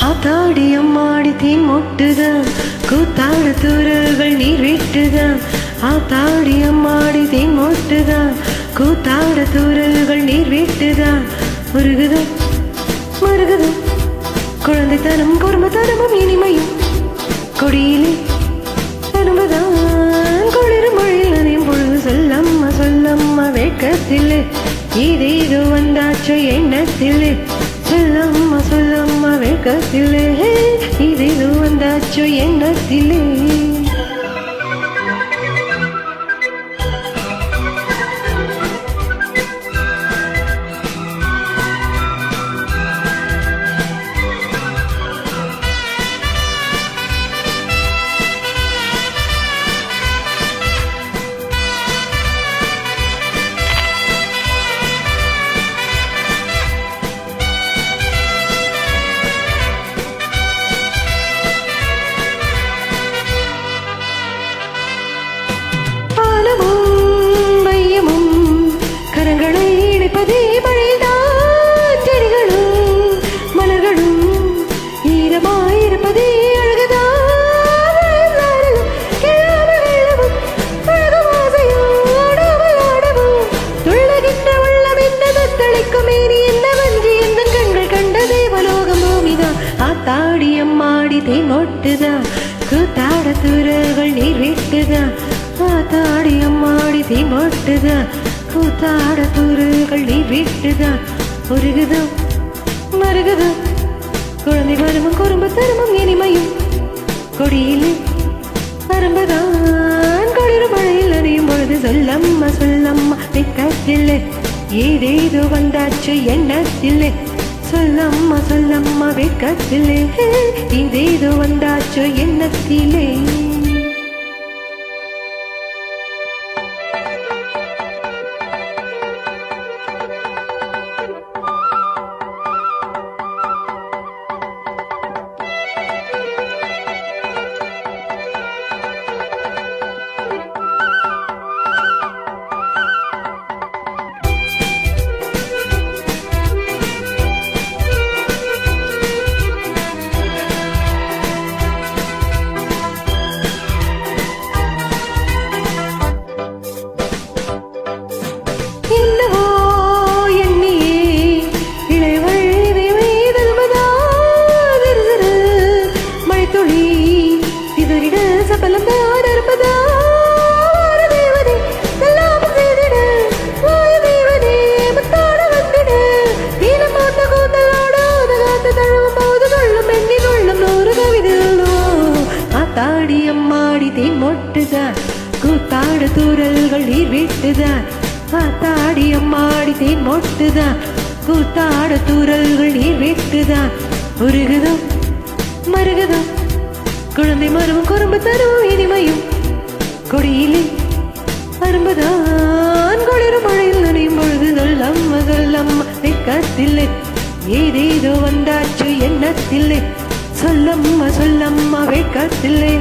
ஆத்தாடி அம்மாடி தேன் மொட்டுதான் கூத்தாடு தூரல்கள் நீர் விட்டுதான். ஆத்தாடி அம்மாடி தேன் மொட்டுதான் கூத்தாடு தூரல்கள் நீர் விட்டுதான். முருகுதும் மருகுதும் குழந்தைத்தனம் குறும்புத்தனமும் இனிமையும் கொடியிலே அனுமதான் குளிர் மழையில் நனையும் பொழுது சொல்லம்மா சொல்லம்மா வேட்கத்திலே இதேதோ வந்தாச்சோ எண்ணத்திலே சொல்லம்மா சொல்லம்மா வேட்கத்திலே இதேதோ வந்தாச்சோ எண்ணத்திலே. ஆத்தாடி அம்மாடி தேன் மொட்டுதான் கூத்தாட தூரல்கள் நீர் விட்டுதான். ஆத்தாடி அம்மாடி தேன் மொட்டுதான் கூத்தாட தூரல்கள் நீர் விட்டுதான். முருகுதும் மருகுதும் குழந்தை மருமும் குறும்பு தருமும் இனிமையும் கொடியிலே அரும்புதான் குளிர் மழையில் நனையும் பொழுது சொல்லம்மா சொல்லம்மா வெட்கத்திலே ஏதேதோ வந்தாச்சு எண்ணத்திலே சொல்லம்மா சொல்லம்மா வெட்கத்திலே இதேதோ வந்தாச்சோ எண்ணத்திலே. ஆத்தாடி அம்மாடி தேன் மொட்டுதான் கூத்தாடு தூரல்கள் நீர் விட்டுதான். ஆத்தாடி அம்மாடி தேன் மொட்டுதான் கூத்தாடு தூரல்கள் நீர் விட்டுதான். முருகுதும் மருகுதும் குழந்தை மருவும் குறும்பு தருவும் இனிமையும் கொடியிலே அரும்புதான் குளிர் மழையில் நனையும் பொழுது சொல்லம்மா சொல்லம்மா வெட்கத்திலே ஏதேதோ வந்தாச்சு எண்ணத்திலே சொல்லம்மா சொல்லம்மா வெட்கத்திலே